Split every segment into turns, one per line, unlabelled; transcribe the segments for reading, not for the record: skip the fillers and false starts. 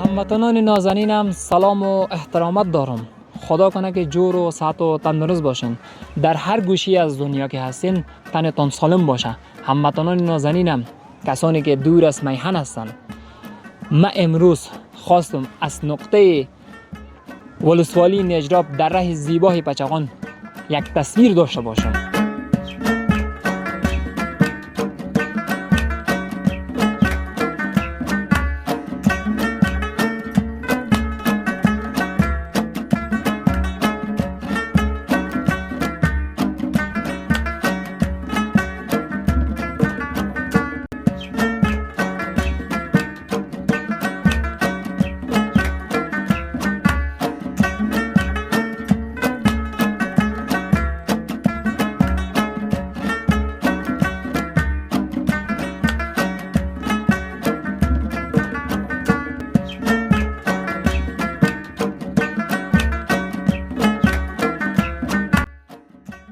هموطنان نازنینم سلام و احترامات دارم. خدا کنه که جور و صحت و تندرست باشین. در هر گوشی از دنیا که هستین تنتان سالم باشه. هموطنان نازنینم، کسانی که دور از میهن هستن، من امروز خواستم از نقطه ولسوالی نجراب در راه زیبای پچقان یک تصویر داشته باشم.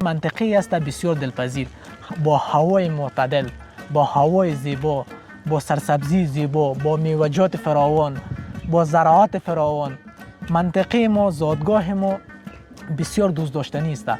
منطقی است بسیار دلپذیر، با هوای معتدل، با هوای زیبا، با سرسبزی زیبا، با میوه‌جات فراوان، با زراعت فراوان. منطقه ما، زادگاه ما بسیار دوست داشتنی است.